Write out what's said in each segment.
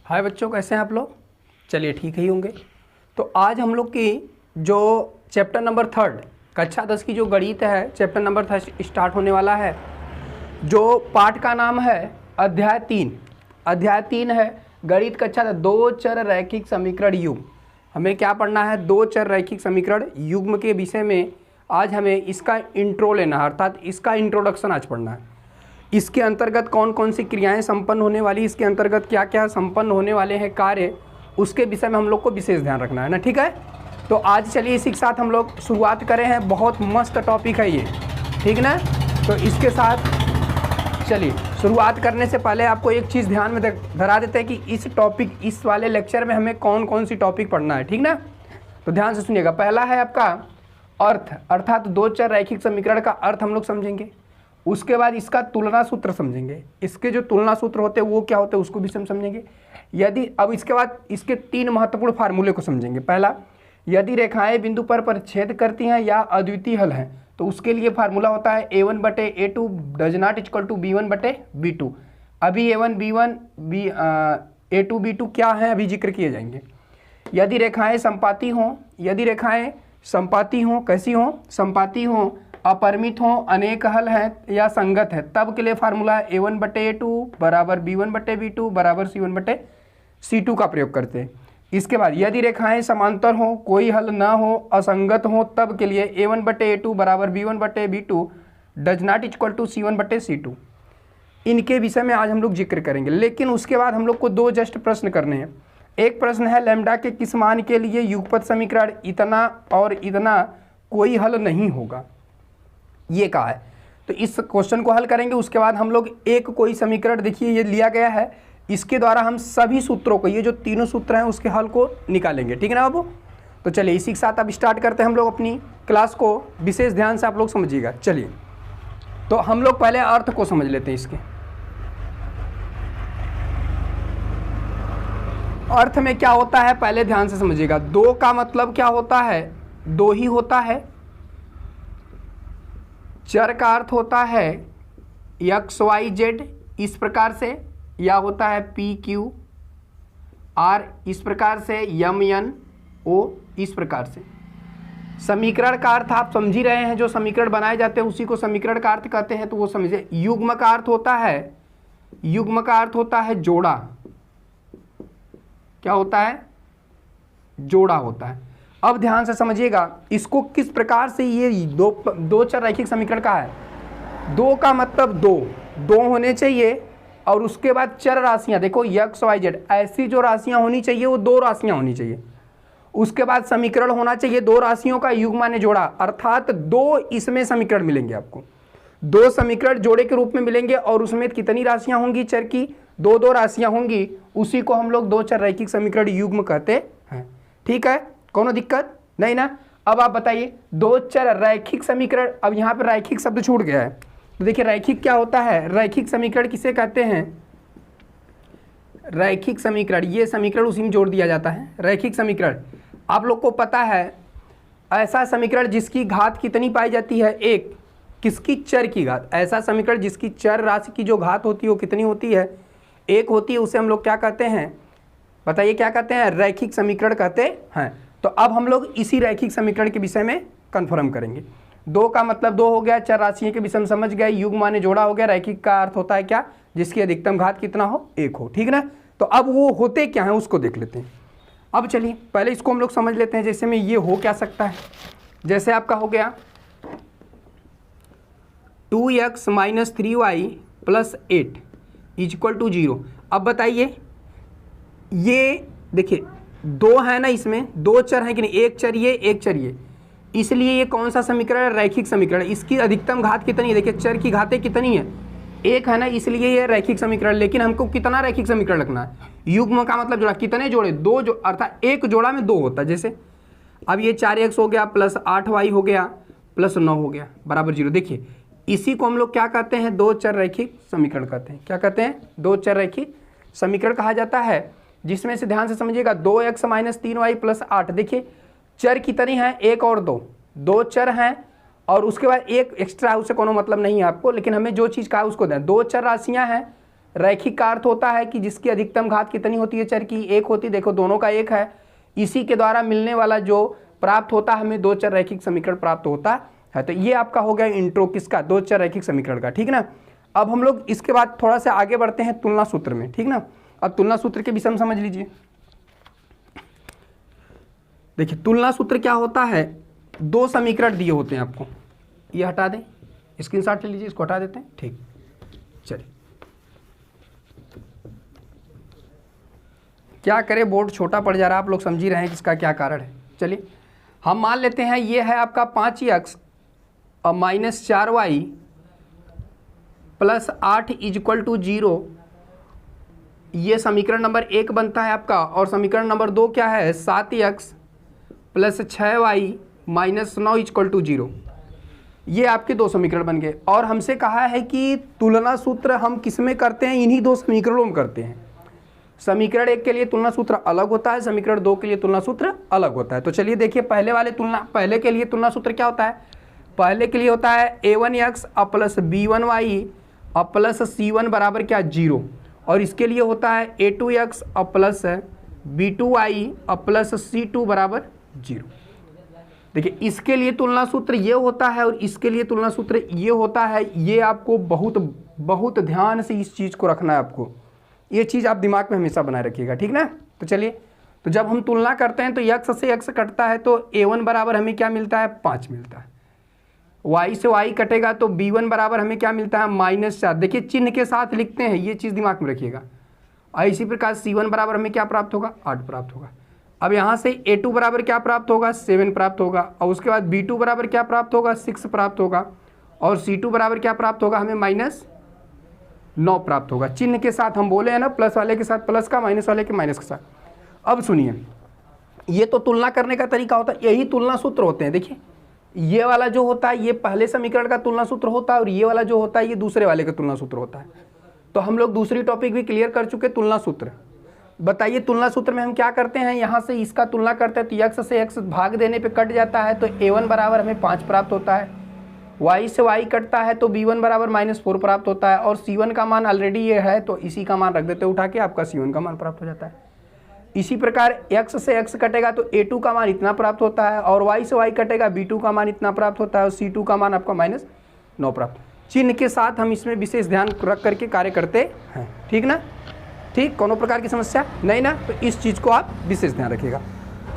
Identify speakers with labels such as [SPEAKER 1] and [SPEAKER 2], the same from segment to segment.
[SPEAKER 1] हाय बच्चों, कैसे हैं आप लोग? चलिए ठीक ही होंगे। तो आज हम लोग की जो चैप्टर नंबर 3 कक्षा 10 की जो गणित है, चैप्टर नंबर 3 स्टार्ट होने वाला है। जो पाठ का नाम है अध्याय 3। अध्याय 3 है गणित कक्षा 2 चर रैखिक समीकरण युग्म। हमें क्या पढ़ना है? 2 चर रैखिक समीकरण युग्म के विषय में आज हमें इसका इंट्रो लेना है, अर्थात इसका इंट्रोडक्शन आज पढ़ना है। इसके अंतर्गत कौन कौन सी क्रियाएं संपन्न होने वाली, इसके अंतर्गत क्या क्या संपन्न होने वाले हैं कार्य, उसके विषय में हम लोग को विशेष ध्यान रखना है ना। ठीक है, तो आज चलिए इसी के साथ हम लोग शुरुआत करें हैं। बहुत मस्त टॉपिक है ये, ठीक ना। तो इसके साथ चलिए शुरुआत करने से पहले आपको एक चीज़ ध्यान में धरा देते हैं कि इस टॉपिक, इस वाले लेक्चर में हमें कौन कौन सी टॉपिक पढ़ना है, ठीक ना। तो ध्यान से सुनिएगा। पहला है आपका अर्थ, अर्थात 2 चर रैखिक समीकरण का अर्थ हम लोग समझेंगे। उसके बाद इसका तुलना सूत्र समझेंगे। इसके जो तुलना सूत्र होते हैं वो क्या होते हैं उसको भी समझेंगे। यदि अब इसके बाद इसके 3 महत्वपूर्ण फार्मूले को समझेंगे। पहला, यदि रेखाएं बिंदु पर परिच्छेद करती हैं या अद्वितीय हल हैं तो उसके लिए फार्मूला होता है a1/a2 does not equal to b1/b2। अभी a1 b1 a2 b2 क्या है अभी जिक्र किए जाएंगे। यदि रेखाएं संपाती हों, यदि रेखाएं संपाती हों, कैसी हों? संपाती हों, अपरिमित हों, अनेक हल हैं या संगत है, तब के लिए फार्मूला a1/a2 बराबर b1/b2 बराबर c1/c2 का प्रयोग करते हैं। इसके बाद यदि रेखाएं समांतर हों, कोई हल ना हो, असंगत हो, तब के लिए a1/a2 बराबर b1/b2 does not equal to c1/c2। इनके विषय में आज हम लोग जिक्र करेंगे। लेकिन उसके बाद हम लोग को 2 जस्ट प्रश्न करने हैं। एक प्रश्न है लैम्डा के किस मान के लिए युगपत समीकरण इतना और इतना कोई हल नहीं होगा, ये कहा है। तो इस क्वेश्चन को हल करेंगे। उसके बाद हम लोग एक कोई समीकरण, देखिए ये लिया गया है, इसके द्वारा हम सभी सूत्रों को, ये जो तीनों सूत्र हैं उसके हल को निकालेंगे, ठीक है ना बाबू। तो चलिए इसी के साथ अब स्टार्ट करते हैं हम लोग अपनी क्लास को। विशेष ध्यान से आप लोग समझिएगा। चलिए तो हम लोग पहले अर्थ को समझ लेते हैं। इसके अर्थ में क्या होता है पहले ध्यान से समझिएगा। 2 का मतलब क्या होता है? 2 ही होता है। चर का अर्थ होता है एक्स वाई जेड इस प्रकार से, या होता है पी क्यू आर इस प्रकार से, यम एन ओ इस प्रकार से। समीकरण का अर्थ आप समझ ही रहे हैं, जो समीकरण बनाए जाते हैं उसी को समीकरण का अर्थ कहते हैं, तो वो समझिए। युग्म का अर्थ होता है, युग्म का अर्थ होता है जोड़ा। क्या होता है? जोड़ा होता है। अब ध्यान से समझिएगा इसको किस प्रकार से ये दो चर रैखिक समीकरण का है। 2 का मतलब 2 होने चाहिए, और उसके बाद चर राशियां, देखो एक्स वाई जेड, ऐसी जो राशियां होनी चाहिए वो 2 राशियां होनी चाहिए। उसके बाद समीकरण होना चाहिए 2 राशियों का युग्म माने जोड़ा, अर्थात 2 इसमें समीकरण मिलेंगे आपको। 2 समीकरण जोड़े के रूप में मिलेंगे, और उसमें कितनी राशियां होंगी? चर की 2 राशियां होंगी। उसी को हम लोग 2 चर रैखिक समीकरण युग्म कहते हैं। ठीक है, कोनो दिक्कत नहीं ना। अब आप बताइए 2 चर रैखिक समीकरण, अब यहाँ पर रैखिक शब्द छूट गया है, तो देखिए रैखिक क्या होता है? रैखिक समीकरण किसे कहते हैं? रैखिक समीकरण, ये समीकरण उसी में जोड़ दिया जाता है। रैखिक समीकरण आप लोग को पता है, ऐसा समीकरण जिसकी घात कितनी पाई जाती है? 1। किसकी? चर की घात। ऐसा समीकरण जिसकी चर राशि की जो घात होती है वो कितनी होती है? 1 होती है। उसे हम लोग क्या कहते हैं? बताइए क्या कहते हैं? रैखिक समीकरण कहते हैं। तो अब हम लोग इसी रैखिक समीकरण के विषय में कन्फर्म करेंगे। 2 का मतलब 2 हो गया, चर राशियों के विषय में समझ गए, युग्म माने जोड़ा हो गया। रैखिक का अर्थ होता है क्या? जिसकी अधिकतम घात कितना हो? 1 हो, ठीक ना। तो अब वो होते क्या है उसको देख लेते हैं। अब चलिए पहले इसको हम लोग समझ लेते हैं। जैसे में ये हो क्या सकता है, जैसे आपका हो गया 2x - 3y + 8 = 0। अब बताइए, ये देखिए 2 है ना, इसमें 2 चर है कि नहीं? एक चर ये, एक चर ये, इसलिए ये कौन सा समीकरण है? रैखिक समीकरण। इसकी अधिकतम घात कितनी है? देखिए चर की घातें कितनी है? 1 है ना, इसलिए ये रैखिक समीकरण। लेकिन हमको कितना रैखिक समीकरण रखना है? युग्म का मतलब जोड़ा। कितने जोड़े? 2 जो, अर्थात एक जोड़ा में 2 होता है। जैसे अब ये 4x हो गया + 8y हो गया + 9 हो गया बराबर 0। देखिए इसी को हम लोग क्या कहते हैं? 2 चर रैखिक समीकरण कहते हैं। क्या कहते हैं? 2 चर रैखिक समीकरण कहा जाता है। जिसमें से ध्यान से समझिएगा 2x - 3y + 8, देखिए चर कितनी है? 1 और 2 चर हैं, और उसके बाद एक एक्स्ट्रा, उससे कोनो मतलब नहीं है आपको, लेकिन हमें जो चीज़ कहा उसको दें। 2 चर राशियां हैं, रैखिक का अर्थ होता है कि जिसकी अधिकतम घात कितनी होती है चर की, एक होती। देखो दोनों का एक है, इसी के द्वारा मिलने वाला जो प्राप्त होता है हमें दो चर रैखिक समीकरण प्राप्त होता है। तो ये आपका हो गया इंट्रो किसका, दो चर रैखिक समीकरण का, ठीक ना। अब हम लोग इसके बाद थोड़ा सा आगे बढ़ते हैं तुलना सूत्र में, ठीक ना। अब तुलना सूत्र के विषय में समझ लीजिए। देखिए तुलना सूत्र क्या होता है, दो समीकरण दिए होते हैं आपको, ये हटा दें, स्क्रीनशॉट ले लीजिए, इसको हटा देते हैं, ठीक। चलिए क्या करें, बोर्ड छोटा पड़ जा रहा है, आप लोग समझ ही रहे हैं कि इसका क्या कारण है। चलिए हम मान लेते हैं ये है आपका 5x और -4y + 8 = 0, ये समीकरण नंबर 1 बनता है आपका। और समीकरण नंबर 2 क्या है, 7x + 6y - 9 = 0, ये आपके दो समीकरण बन गए। और हमसे कहा है कि तुलना सूत्र हम किस में करते हैं, इन्हीं दो समीकरणों में करते हैं। समीकरण 1 के लिए तुलना सूत्र अलग होता है, समीकरण 2 के लिए तुलना सूत्र अलग होता है। तो चलिए देखिए पहले के लिए तुलना सूत्र क्या होता है, पहले के लिए होता है a1x + b1y + c1 बराबर क्या 0, और इसके लिए होता है a2x + b2y + c2 बराबर 0। देखिए इसके लिए तुलना सूत्र ये होता है और इसके लिए तुलना सूत्र ये होता है। ये आपको बहुत ध्यान से इस चीज़ को रखना है, आपको ये चीज़ आप दिमाग में हमेशा बनाए रखिएगा, ठीक ना। तो चलिए, तो जब हम तुलना करते हैं तो x से x कटता है तो a1 बराबर हमें क्या मिलता है, 5 मिलता है। y से y कटेगा तो b1 बराबर हमें क्या मिलता है, -4। देखिए चिन्ह के साथ लिखते हैं, ये चीज़ दिमाग में रखिएगा। और इसी प्रकार c1 बराबर हमें क्या प्राप्त होगा, 8 प्राप्त होगा। अब यहाँ से a2 बराबर क्या प्राप्त होगा, 7 प्राप्त होगा। और उसके बाद b2 बराबर क्या प्राप्त होगा, 6 प्राप्त होगा। और c2 बराबर क्या प्राप्त होगा, हमें -9 प्राप्त होगा। चिन्ह के साथ हम बोले हैं ना, प्लस वाले के साथ प्लस का, माइनस वाले के माइनस के साथ। अब सुनिए, ये तो तुलना करने का तरीका होता है, यही तुलना सूत्र होते हैं। देखिए ये वाला जो होता है ये पहले समीकरण का तुलना सूत्र होता है, और ये वाला जो होता है ये दूसरे वाले का तुलना सूत्र होता है। तो हम लोग दूसरी टॉपिक भी क्लियर कर चुके, तुलना सूत्र। बताइए तुलना सूत्र में हम क्या करते हैं, यहाँ से इसका तुलना करते हैं तो x से x भाग देने पे कट जाता है, तो a1 बराबर हमें 5 प्राप्त होता है। y से y कटता है तो b1 बराबर -4 प्राप्त होता है। और c1 का मान ऑलरेडी ये है तो इसी का मान रख देते उठा के, आपका c1 का मान प्राप्त हो जाता है। इसी प्रकार x से x कटेगा तो a2 का मान इतना प्राप्त होता है, और y से y कटेगा b2 का मान इतना प्राप्त होता है, और c2 का मान आपका -9 प्राप्त। चिन्ह के साथ हम इसमें विशेष ध्यान रख करके कार्य करते हैं, ठीक ना। ठीक, कोनो प्रकार की समस्या नहीं ना, तो इस चीज़ को आप विशेष ध्यान रखिएगा।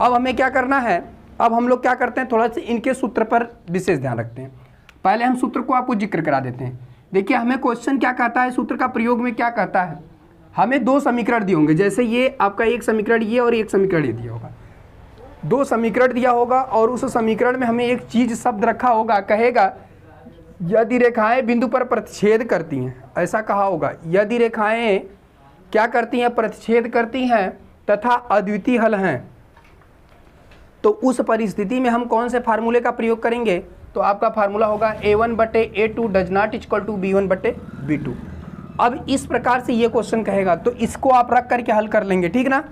[SPEAKER 1] अब हमें क्या करना है, अब हम लोग क्या करते हैं, थोड़ा सा इनके सूत्र पर विशेष ध्यान रखते हैं। पहले हम सूत्र को आपको जिक्र करा देते हैं। देखिए हमें क्वेश्चन क्या कहता है, सूत्र का प्रयोग में क्या कहता है, हमें दो समीकरण दिए होंगे। जैसे ये आपका एक समीकरण ये और एक समीकरण ये दिया होगा, दो समीकरण दिया होगा, और उस समीकरण में हमें एक चीज़ शब्द रखा होगा, कहेगा यदि रेखाएं बिंदु पर प्रतिच्छेद करती हैं, ऐसा कहा होगा। यदि रेखाएं क्या करती हैं, प्रतिच्छेद करती हैं तथा अद्वितीय हल हैं, तो उस परिस्थिति में हम कौन से फार्मूले का प्रयोग करेंगे, तो आपका फार्मूला होगा a1/a2 does not equal to b1/b2। अब इस प्रकार से ये क्वेश्चन कहेगा तो इसको आप रख करके हल कर लेंगे, ठीक ना।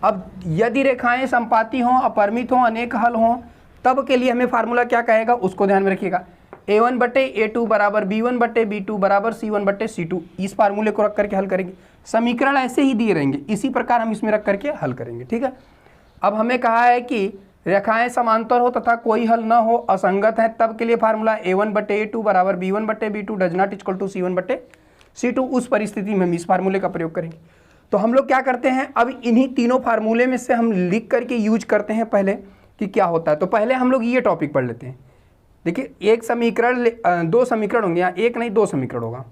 [SPEAKER 1] अब यदि रेखाएं संपाती हों, अपरिमित हों, अनेक हल हों, तब के लिए हमें फार्मूला क्या कहेगा उसको ध्यान में रखिएगा। a1/a2 बराबर b1/b2 बराबर c1/c2, इस फार्मूले को रख करके हल करेंगे। समीकरण ऐसे ही दिए रहेंगे, इसी प्रकार हम इसमें रख करके हल करेंगे, ठीक है। अब हमें कहा है कि रेखाएं समांतर हो तथा कोई हल न हो, असंगत है, तब के लिए फार्मूला a1/a2 बराबर b1/b2 does not equal to c1/c2। उस परिस्थिति में हम इस फार्मूले का प्रयोग करेंगे। तो हम लोग क्या करते हैं, अब इन्हीं तीनों फार्मूले में से हम लिख करके यूज करते हैं पहले कि क्या होता है। तो पहले हम लोग ये टॉपिक पढ़ लेते हैं। देखिए एक समीकरण, दो समीकरण होंगे, यहाँ एक नहीं दो समीकरण होगा,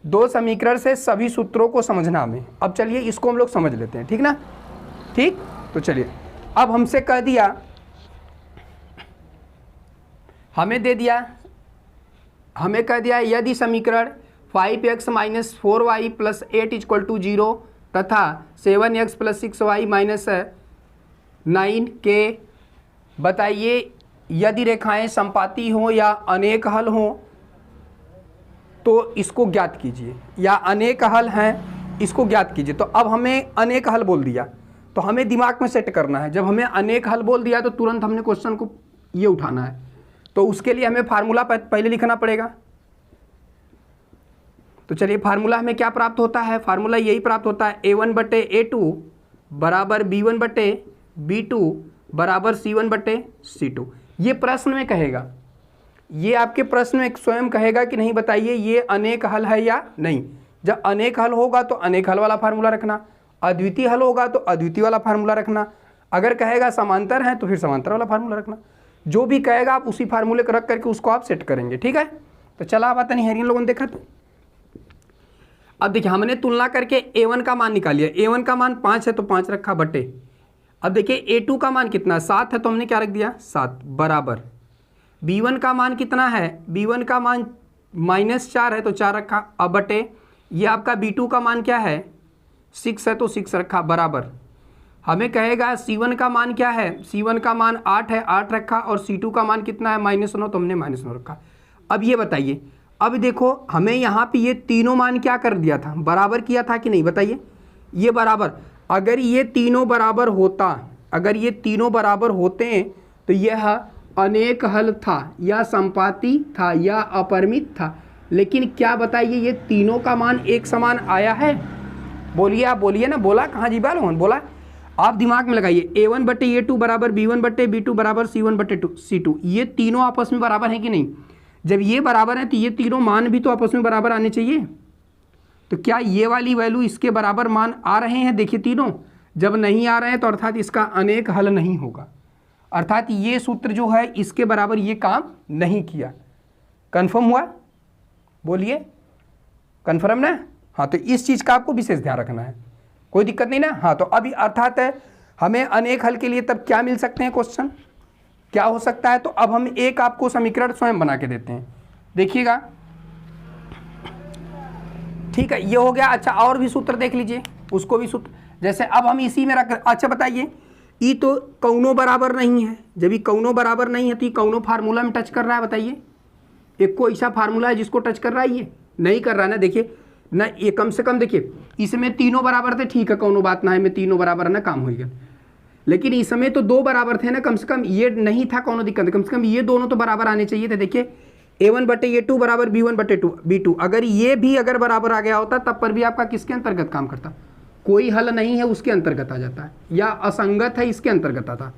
[SPEAKER 1] दो समीकरण से सभी सूत्रों को समझना हमें। अब चलिए इसको हम लोग समझ लेते हैं, ठीक ना। ठीक, तो चलिए अब हमसे कह दिया, हमें दे दिया, हमें कह दिया यदि समीकरण 5x - 4y + 8 = 0 तथा 7x + 6y - 9 के, बताइए यदि रेखाएं संपाती हों या अनेक हल हों तो इसको ज्ञात कीजिए, या अनेक हल हैं इसको ज्ञात कीजिए। तो अब हमें अनेक हल बोल दिया तो हमें दिमाग में सेट करना है। जब हमें अनेक हल बोल दिया तो तुरंत हमने क्वेश्चन को ये उठाना है। तो उसके लिए हमें फार्मूला पहले लिखना पड़ेगा। तो चलिए फार्मूला हमें क्या प्राप्त होता है, फार्मूला यही प्राप्त होता है A1/A2 बराबर B1/B2 बराबर C1/C2। ये प्रश्न में कहेगा, ये आपके प्रश्न में स्वयं कहेगा कि नहीं, बताइए ये अनेक हल है या नहीं। जब अनेक हल होगा तो अनेक हल वाला फार्मूला रखना, अद्वितीय हल होगा तो अद्वितीय वाला फार्मूला रखना, अगर कहेगा समांतर है तो फिर समांतर वाला फार्मूला रखना। जो भी कहेगा आप उसी फार्मूले को रख करके उसको आप सेट करेंगे, ठीक है। तो चला आप आता नहीं हरियन लोगों ने देखा था। अब देखिए हमने तुलना करके A1 का मान निकाल लिया, A1 का मान 5 है तो 5 रखा बटे, अब देखिए A2 का मान कितना है 7 है तो हमने क्या रख दिया 7 बराबर, B1 का मान कितना है, B1 का मान -4 है तो 4 रखा, अब बटे ये आपका B2 का मान क्या है 6 है तो 6 रखा बराबर, हमें कहेगा C1 का मान क्या है, C1 का मान 8 है 8 रखा, और C2 का मान कितना है -9 तो हमने -9 रखा। अब ये बताइए, अब देखो हमें यहाँ पे ये तीनों मान क्या कर दिया था, बराबर किया था कि नहीं, बताइए। ये बराबर, अगर ये तीनों बराबर होता, अगर ये तीनों बराबर होते हैं तो यह अनेक हल था या संपाती था या अपरिमित था, लेकिन क्या बताइए ये तीनों का मान एक समान आया है, बोलिए आप बोलिए ना, बोला कहाँ जी बाल बोला, आप दिमाग में लगाइए A1/A2 बराबर B1/B2 बराबर C1/C2, ये तीनों आपस में बराबर हैं कि नहीं। जब ये बराबर है तो ये तीनों मान भी तो आपस में बराबर आने चाहिए। तो क्या ये वाली वैल्यू इसके बराबर मान आ रहे हैं, देखिए तीनों, जब नहीं आ रहे हैं तो अर्थात इसका अनेक हल नहीं होगा, अर्थात ये सूत्र जो है इसके बराबर ये काम नहीं किया। कन्फर्म हुआ, बोलिए कन्फर्म ना। हाँ तो इस चीज़ का आपको विशेष ध्यान रखना है, कोई दिक्कत नहीं ना। हाँ तो अभी अर्थात है हमें अनेक हल के लिए तब क्या मिल सकते हैं क्वेश्चन, क्या हो सकता है। तो अब हम एक आपको समीकरण स्वयं बना के देते हैं, देखिएगा, ठीक है ये हो गया। अच्छा और भी सूत्र देख लीजिए, उसको भी सूत्र, जैसे अब हम इसी में रख, अच्छा बताइए ई तो कौनो बराबर नहीं है, जब ये कौनो बराबर नहीं है तो ये कौनो फार्मूला में टच कर रहा है, बताइए एक कोई ऐसा फार्मूला है जिसको टच कर रहा है, ये नहीं कर रहा है ना। देखिए ना, ये कम से कम देखिए इसमें तीनों बराबर थे, ठीक है कौनो बात ना है, में तीनों बराबर ना काम हो गया, लेकिन इस समय तो दो बराबर थे ना, कम से कम ये नहीं था कौनो दिक्कत, कम से कम ये दोनों तो बराबर आने चाहिए थे। देखिए A1/A2 बराबर B1/B2, अगर ये भी अगर बराबर आ गया होता तब पर भी आपका किसके अंतर्गत काम करता, कोई हल नहीं है उसके अंतर्गत आ जाता है, या असंगत है इसके अंतर्गत आता।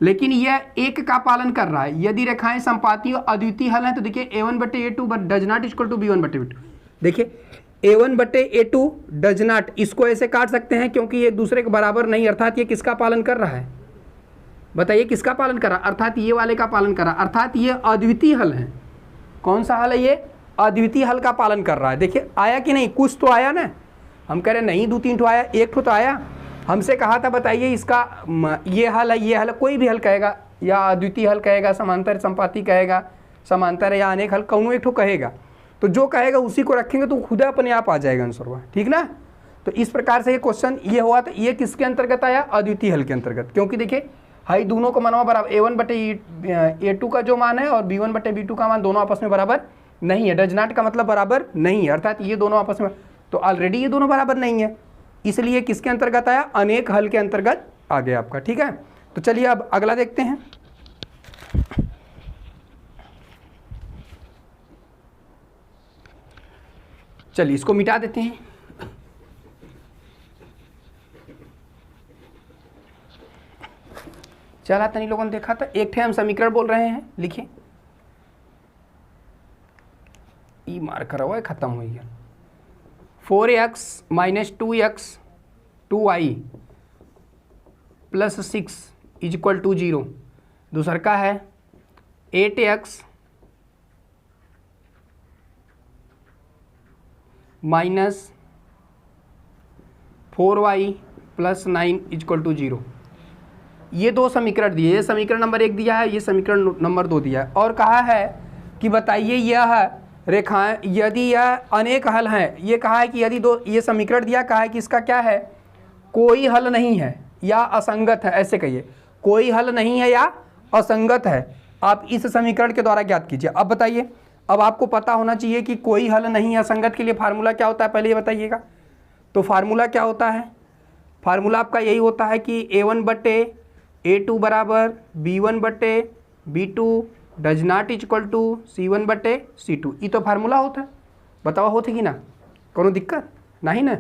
[SPEAKER 1] लेकिन यह एक का पालन कर रहा है, यदि रेखाएं संपाती और अद्वितीय हल है तो देखिए A1/A2 does not equal to B1/B2, देखिए A1/A2 डज नॉट, इसको ऐसे काट सकते हैं क्योंकि ये एक दूसरे के बराबर नहीं, अर्थात ये किसका पालन कर रहा है, बताइए किसका पालन कर रहा है, अर्थात ये वाले का पालन कर रहा है, अर्थात ये अद्वितीय हल है। कौन सा हल है, ये अद्वितीय हल का पालन कर रहा है। देखिए आया कि नहीं, कुछ तो आया ना, हम कह रहे नहीं 2-3 ठो आया, एक ठो तो आया। हमसे कहा था बताइए इसका ये हल है, ये हल है, कोई भी हल कहेगा, या अद्वितीय हल कहेगा, समांतर संपाती कहेगा, समांतर या अनेक हल, कौनो एक ठो कहेगा, तो जो कहेगा उसी को रखेंगे तो खुद अपने आप आ जाएगा आंसर हुआ, ठीक ना। तो इस प्रकार से ये क्वेश्चन ये हुआ, तो ये किसके अंतर्गत आया, अद्वितीय हल के अंतर्गत, क्योंकि देखिए हाई दोनों को मानवा बराबर, A1/A2 का जो मान है और B1/B2 का मान दोनों आपस में बराबर नहीं है, डज नॉट का मतलब बराबर नहीं है, अर्थात ये दोनों आपस में, तो ऑलरेडी ये दोनों बराबर नहीं है, इसलिए किसके अंतर्गत आया, अनेक हल के अंतर्गत आ गया आपका, ठीक है। तो चलिए अब अगला देखते हैं। चलिए इसको मिटा देते हैं। चला तनी लोगों ने देखा था, एक थे हम समीकरण बोल रहे हैं, लिखिए ई मार करा हुआ है, खत्म हो गया। 4x - 2x 2y + 6 = 0। दूसरा का है 8x - 4y + 9 = 0। ये दो समीकरण दिए, ये समीकरण नंबर 1 दिया है, ये समीकरण नंबर 2 दिया है, और कहा है कि बताइए यह रेखाएं यदि यह अनेक हल हैं, ये कहा है कि यदि दो, ये समीकरण दिया, कहा है कि इसका क्या है, कोई हल नहीं है या असंगत है, ऐसे कहिए कोई हल नहीं है या असंगत है, आप इस समीकरण के द्वारा ज्ञात कीजिए। अब बताइए, अब आपको पता होना चाहिए कि कोई हल नहीं है असंगत के लिए फार्मूला क्या होता है, पहले ये बताइएगा। तो फार्मूला क्या होता है, फार्मूला आपका यही होता है कि A1/A2 बराबर B1/B2 does not equal to C1/C2, ये तो फार्मूला होता है। बतावा होती कि ना, कोनो दिक्कत नहीं ना।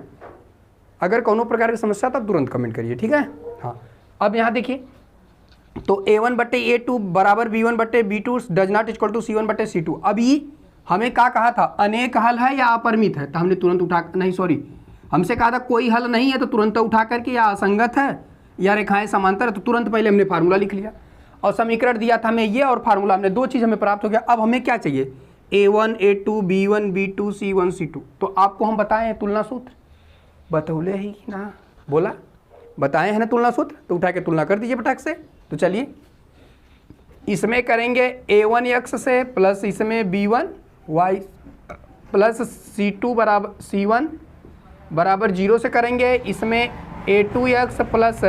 [SPEAKER 1] अगर कोनो प्रकार की समस्या तब तुरंत कमेंट करिए, ठीक है। हाँ, अब यहाँ देखिए, तो A1/A2 बराबर B1/B2 does not equal to C1/C2। अभी हमें क्या कहा था, अनेक हल है या अपरिमित है, तो हमने तुरंत उठा, नहीं सॉरी, हमसे कहा था कोई हल नहीं है तो तुरंत उठा करके, या असंगत है या रेखाएं समांतर है, तो तुरंत पहले हमने फार्मूला लिख लिया और समीकरण दिया था हमें ये, और फार्मूला हमने, दो चीज़ हमें प्राप्त हो गया। अब हमें क्या चाहिए, A1 A2 B1 B2 C1 C2। तो आपको हम बताएं तुलना सूत्र, बतौले ही ना, बोला बताए हैं ना तुलना सूत्र, तो उठा के तुलना कर दीजिए फटाक से। तो चलिए इसमें करेंगे A1x से प्लस इसमें B1y प्लस C2 बराबर C1 बराबर 0 से करेंगे, इसमें A2x plus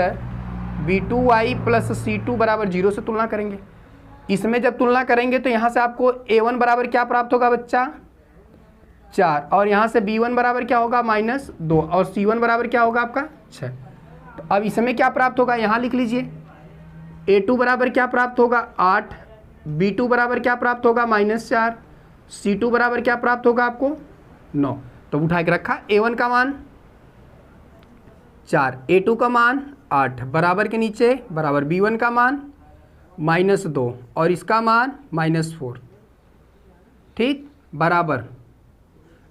[SPEAKER 1] B2y plus C2 बराबर 0 से तुलना करेंगे। इसमें जब तुलना करेंगे तो यहाँ से आपको A1 बराबर क्या प्राप्त होगा बच्चा, 4, और यहाँ से B1 बराबर क्या होगा -2, और C1 बराबर क्या होगा आपका 6। तो अब इसमें क्या प्राप्त होगा, यहाँ लिख लीजिए, A2 बराबर क्या प्राप्त होगा 8, B2 बराबर क्या प्राप्त होगा -4, C2 बराबर क्या प्राप्त होगा आपको 9। तो उठा के रखा, A1 का मान 4, A2 का मान 8, बराबर के नीचे बराबर B1 का मान -2 और इसका मान -4, ठीक, बराबर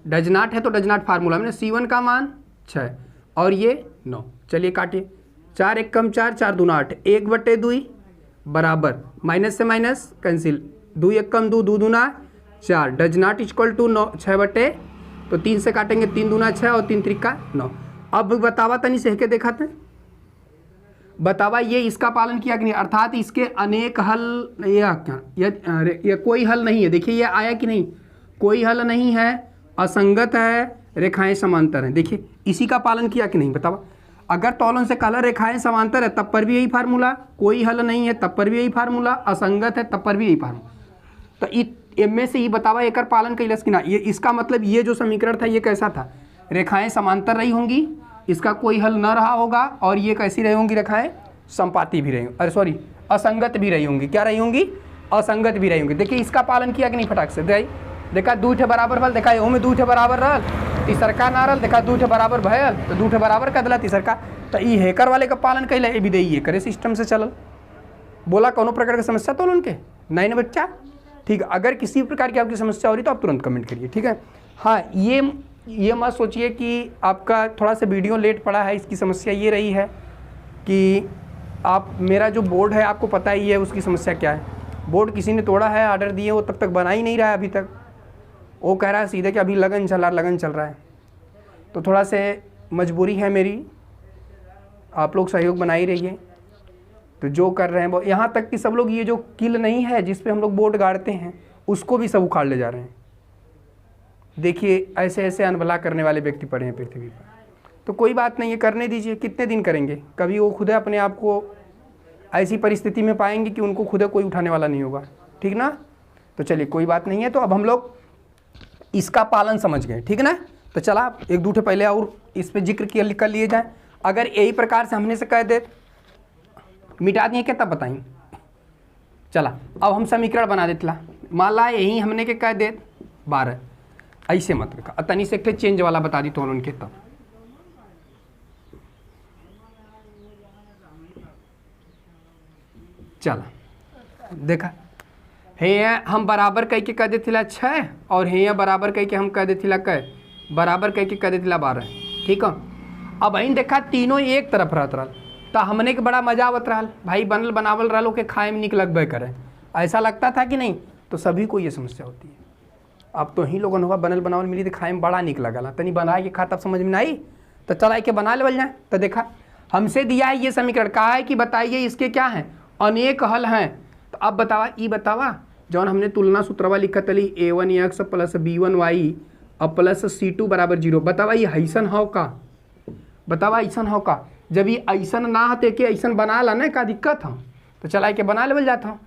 [SPEAKER 1] डज नॉट है तो डज नॉट फार्मूला में C1 का मान 6 और ये 9। चलिए काटिए, 4 1 कम 4, 4 दूना 8, 1/2 बराबर माइनस से माइनस कैंसिल, 2 1 कम 2, 2 दूना 4, डज नॉट इक्वल टू 9, 6/, तो 3 से काटेंगे, 3 दूना 6 और 3 त्रिका 9। अब बतावा तनी सह के देखा थे, बतावा ये इसका पालन किया कि नहीं, अर्थात इसके अनेक हल या क्या, ये कोई हल नहीं है। देखिए ये आया कि नहीं, कोई हल नहीं है, असंगत है, रेखाएं समांतर हैं। देखिए इसी का पालन किया कि नहीं, बतावा। अगर तौलन से कहला रेखाएं समांतर है तब पर भी यही फार्मूला, कोई हल नहीं है तब पर भी यही फार्मूला, असंगत है तब पर भी यही फार्मूला। तो इनमें से ही बतावा एक पालन कैलस कि ना, ये इसका मतलब ये जो समीकरण था ये कैसा था, रेखाएं समांतर रही होंगी, इसका कोई हल न रहा होगा, और ये कैसी रही होंगी, रेखाएं संपाती भी रही, अरे सॉरी असंगत भी रही होंगी। क्या रही होंगी, असंगत भी रही होंगी। देखिए इसका पालन किया कि नहीं, फटाक से देखा 2 ठे बराबर भल, देखा एहू में 2 ठे बराबर रहल, तीसरका ना रहल, देखा 2 ठे बराबर भयल, तो 2 ठे बराबर कर दिला तीसरका। तो ये हेकर वाले का पालन कैला, ये विधेयी ये करे सिस्टम से चलल। बोला कोनो प्रकार की समस्या तो उनके नहीं ना बच्चा, ठीक है। अगर किसी प्रकार की आपकी समस्या हो रही तो आप तुरंत कमेंट करिए, ठीक है। हाँ, ये मत सोचिए कि आपका थोड़ा सा वीडियो लेट पड़ा है, इसकी समस्या ये रही है कि आप, मेरा जो बोर्ड है आपको पता ही है उसकी समस्या क्या है। बोर्ड किसी ने तोड़ा है, ऑर्डर दिए, वो तब तक बना ही नहीं रहा है अभी तक। वो कह रहा है सीधे कि अभी लगन चल रहा है, तो थोड़ा से मजबूरी है मेरी, आप लोग सहयोग बनाई रहिए। तो जो कर रहे हैं वो, यहाँ तक कि सब लोग ये जो किल नहीं है जिस पे हम लोग बोर्ड गाड़ते हैं उसको भी सब उखाड़ ले जा रहे हैं। देखिए ऐसे ऐसे अनभला करने वाले व्यक्ति पड़े हैं पृथ्वी पर। तो कोई बात नहीं है, करने दीजिए, कितने दिन करेंगे, कभी वो खुद अपने आप को ऐसी परिस्थिति में पाएंगे कि उनको खुद कोई उठाने वाला नहीं होगा, ठीक ना। तो चलिए कोई बात नहीं है, तो अब हम लोग इसका पालन समझ गए, ठीक ना। तो चला एक दूठे पहले और इस पर जिक्र कर लिए जाए। अगर यही प्रकार से हमने से कह दे मिटा दिए क्या, तब बताएं। चला अब हम समीकरण बना देते, मान ला यही हमने के कह दे 12, ऐसे मत रखा, तनी से एक चेंज वाला बता दी तो उनके, तब चला देखा हे हम बराबर कह के कह देते 6 और हे बराबर कह के हम कह देते बराबर कह के कह देते 12, ठीक है। अब अं देखा तीनों एक तरफ रहत रहा, तो हमने के बड़ा मजा आवत रहा, भाई बनल बनावल रहा के खाए में निक लगबे करे, ऐसा लगता था कि नहीं। तो सभी को ये समस्या होती है। अब तो ही लोगन हुआ बनल बनावल मिली तो खाए में बड़ा निक लगला, तनी बना के खा तब समझ में आई, तो चला के बना लेवल जाए। तो देखा हमसे दिया है ये समीकरण, कहा है कि बताइए इसके क्या हैं, अनेक हल हैं। तो अब बतावा, ये बतावा जौन हमने तुलना सूत्रवा लिखा तली A1x प्लस B1y और प्लस C2 बराबर 0, बतावा ये ऐसन हो का, बतावा ऐसन हो का। जब ये ऐसन ना होते कि ऐसन बना ला ना, का दिक्कत हो, तो चला के बना लेवल जाता हूँ।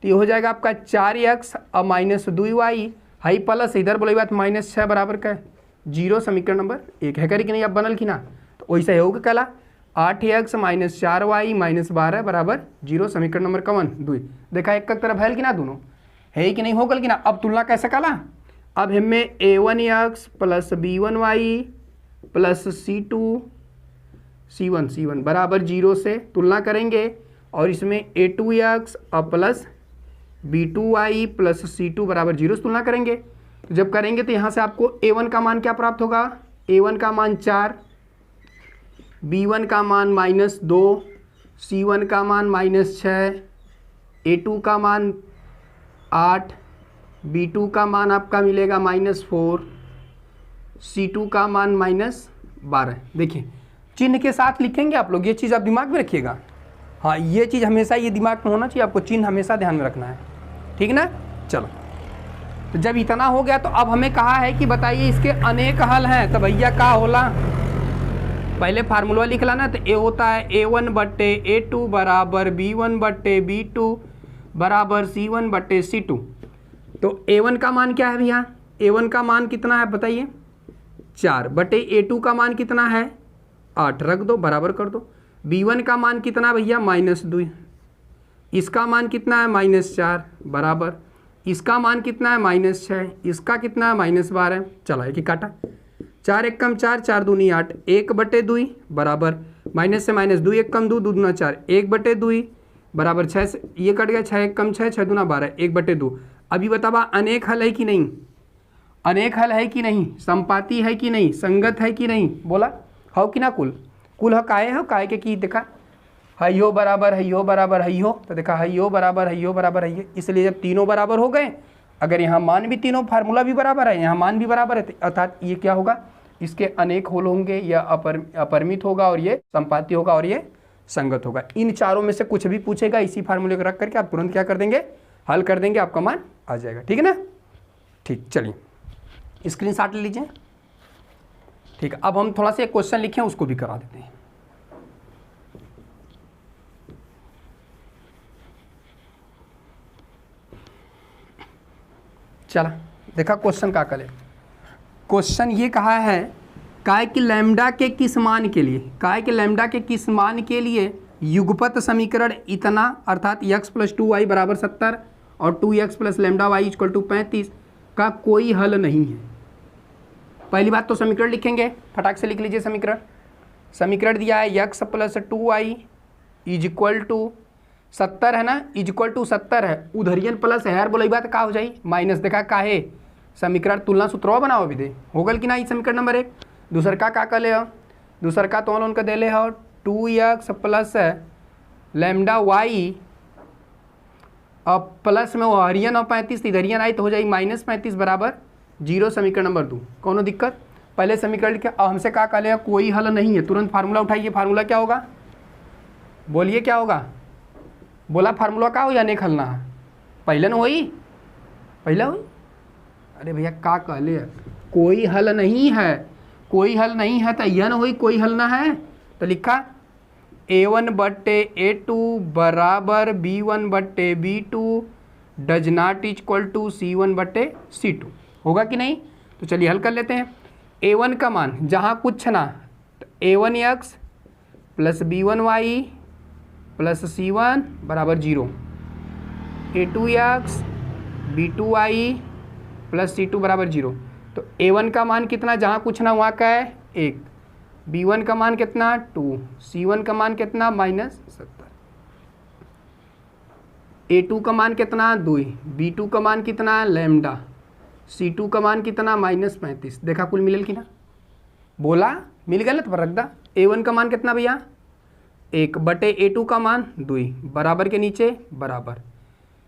[SPEAKER 1] तो ये हो जाएगा आपका 4x और -2y, हाई प्लस इधर बोले बात -6 बराबर का 0, समीकरण नंबर 1 है करी कि नहीं, अब बनल कि ना। तो वैसा होगा कहला 8x - 4y - 12 बराबर 0, समीकरण नंबर 2। देखा एक तरफ है कि ना, दोनों है कि नहीं, हो गल कि ना। अब तुलना कैसे कहला, अब हमें a1x plus b1y plus c1 बराबर 0 से तुलना करेंगे और इसमें a2x और प्लस b2y प्लस c2 बराबर 0 से तुलना करेंगे। तो जब करेंगे तो यहाँ से आपको a1 का मान क्या प्राप्त होगा, a1 का मान 4, b1 का मान -2, c1 का मान -6, a2 का मान 8, b2 का मान आपका मिलेगा -4, c2 का मान -12। देखिए चिन्ह के साथ लिखेंगे आप लोग, ये चीज़ आप दिमाग में रखिएगा। हाँ, ये चीज़ हमेशा ये दिमाग में होना चाहिए, आपको चिन्ह हमेशा ध्यान में रखना है, ठीक ना। चलो, तो जब इतना हो गया तो अब हमें कहा है कि बताइए इसके अनेक हल हैं। तो भैया का होला, पहले फार्मूला लिख लाना। तो ए होता है a1 बट्टे a2 बराबर b1 बट्टे b2 बराबर c1 बट्टे c2। तो a1 का मान क्या है भैया, a1 का मान कितना है बताइए, 4 बटे a2 का मान कितना है, 8, रख दो बराबर कर दो। b1 का मान कितना भैया, -2, इसका मान कितना है -4 बराबर, इसका मान कितना है -6, इसका कितना है -12। चला एक ही काटा, 4 एक कम 4, 4 दूनी 8, 1 बटे 2 बराबर माइनस से -2 एक कम 2, 2 दूना 4, 1 बटे 2 बराबर 6 से ये कट गया, 6 एक कम 6, 6 दूना 12, 1 बटे 2। अभी बतावा अनेक हल है कि नहीं, अनेक हल है कि नहीं, संपाती है कि नहीं, संगत है कि नहीं, बोला हो कि ना। कुल हो काहे हो, काहे के की देखा, हयो बराबर हयो बराबर हयो, तो देखा हयो बराबर हयो बराबर हयो। इसलिए जब तीनों बराबर हो गए, अगर यहाँ मान भी तीनों, फार्मूला भी बराबर है, यहाँ मान भी बराबर है, अर्थात ये क्या होगा, इसके अनेक होल होंगे, या अपरिमित होगा, और ये संपाती होगा, और ये संगत होगा। इन चारों में से कुछ भी पूछेगा, इसी फार्मूले को रख करके आप तुरंत क्या कर देंगे, हल कर देंगे, आपका मान आ जाएगा, ठीक है ना। ठीक, चलिए स्क्रीनशॉट ले लीजिए। ठीक है, अब हम थोड़ा सा एक क्वेश्चन लिखे हैं, उसको भी करा देते हैं। चला देखा क्वेश्चन का कले, क्वेश्चन ये कहा है काय कि लैम्डा के किस मान के लिए, काय कि लैम्डा के किस मान के लिए युगपत समीकरण इतना, अर्थात x + 2y बराबर 70 और 2x + λy = 35 का कोई हल नहीं है। पहली बात तो समीकरण लिखेंगे, फटाक से लिख लीजिए समीकरण। समीकरण दिया है x + 2y = 70 है ना, =70 है, उधरियन प्लस है यार, बोला बात का हो जाई माइनस, देखा काहे समीकरण तुलना सूत्र बनाओ भी दे होगल कि ना। समीकरण नंबर 1। दूसर का कले हो, दूसर का तो उनका देले हो 2x + λy और प्लस में वो हरियन और 35 इधरियन आई तो हो जाए -35 बराबर 0। समीकरण नंबर 2, कोनो दिक्कत। पहले समीकरण लिखे, अब हमसे का कले हो कोई हल नहीं है, तुरंत फार्मूला उठाइए। फार्मूला क्या होगा, बोलिए क्या होगा, बोला फार्मूला का हो या अनेक हल ना, पहले न होई, पहले हुई। अरे भैया का कहले कोई हल नहीं है, कोई हल नहीं है तो यह ना होई कोई हल ना है, तो लिखा a1 बट्टे a2 बराबर b1 बट्टे b2 डज नॉट = c1 बट्टे c2, होगा कि नहीं। तो चलिए हल कर लेते हैं। a1 का मान जहाँ कुछ ना, तो a1x + b1y + c1 बराबर 0, a2x b2y + c2 बराबर 0। तो a1 का मान कितना, जहाँ कुछ ना वहाँ का है 1, b1 का मान कितना 2, c1 का मान कितना -70, a2 का मान कितना 2, b2 का मान कितना लैम्डा, c2 का मान कितना -35। देखा कुल मिलल कि ना, बोला मिल गलत पर रख दा। a1 का मान कितना भैया 1 बटे a2 का मान 2 बराबर के नीचे बराबर,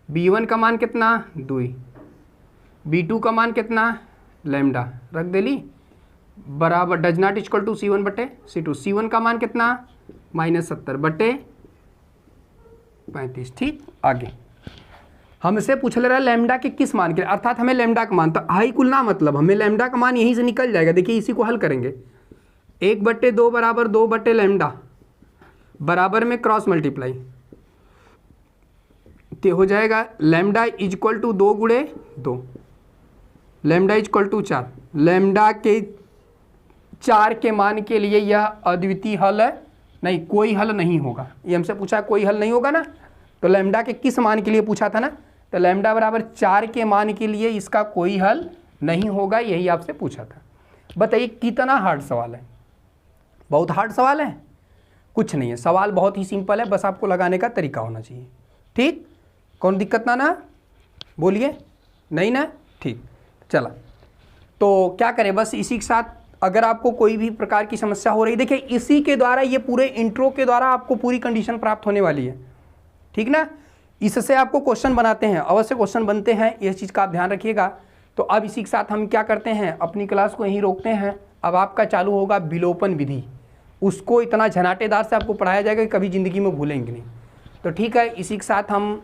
[SPEAKER 1] b1 का मान कितना 2, b2 का मान कितना लैम्डा रख देली बराबर डज नॉट = c1 बटे c2, c1 का मान कितना -70 बटे 35। ठीक, आगे हमसे पूछ ले रहा है लैम्डा के किस मान के लिए, अर्थात हमें लैम्डा का मान, तो हाई कुल ना मतलब हमें लैम्डा का मान यहीं से निकल जाएगा। देखिए इसी को हल करेंगे, 1/2 बराबर 2 बटे लैम्डा बराबर में क्रॉस मल्टीप्लाई, तो हो जाएगा लैम्डा = 2 गुणे 2, लैम्डा = 4। लैम्डा के 4 के मान के लिए यह अद्वितीय हल है, नहीं कोई हल नहीं होगा। ये हमसे पूछा कोई हल नहीं होगा ना, तो लैम्डा के किस मान के लिए पूछा था ना, तो लैम्डा बराबर 4 के मान के लिए इसका कोई हल नहीं होगा, यही आपसे पूछा था। बताइए कितना हार्ड सवाल है? बहुत हार्ड सवाल है? कुछ नहीं है, सवाल बहुत ही सिंपल है, बस आपको लगाने का तरीका होना चाहिए। ठीक, कौन दिक्कत ना बोलिए, नहीं ना? ठीक, चला तो क्या करें, बस इसी के साथ अगर आपको कोई भी प्रकार की समस्या हो रही, देखिए इसी के द्वारा, ये पूरे इंट्रो के द्वारा आपको पूरी कंडीशन प्राप्त होने वाली है। ठीक ना, इससे आपको क्वेश्चन बनाते हैं, अवश्य क्वेश्चन बनते हैं, इस चीज़ का आप ध्यान रखिएगा। तो अब इसी के साथ हम क्या करते हैं, अपनी क्लास को यहीं रोकते हैं। अब आपका चालू होगा विलोपन विधि, उसको इतना झनाटेदार से आपको पढ़ाया जाएगा कि कभी ज़िंदगी में भूलेंगे नहीं। तो ठीक है, इसी के साथ हम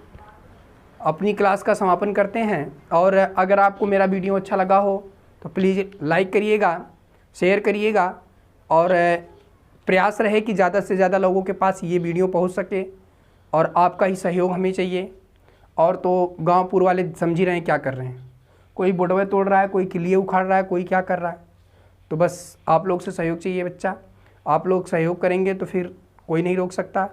[SPEAKER 1] अपनी क्लास का समापन करते हैं। और अगर आपको मेरा वीडियो अच्छा लगा हो तो प्लीज़ लाइक करिएगा, शेयर करिएगा, और प्रयास रहे कि ज़्यादा से ज़्यादा लोगों के पास ये वीडियो पहुंच सके, और आपका ही सहयोग हमें चाहिए। और तो गांव-पुर वाले समझ ही रहे हैं क्या कर रहे हैं, कोई बुढ़वे तोड़ रहा है, कोई किलिए उखाड़ रहा है, कोई क्या कर रहा है। तो बस आप लोग से सहयोग चाहिए बच्चा, आप लोग सहयोग करेंगे तो फिर कोई नहीं रोक सकता।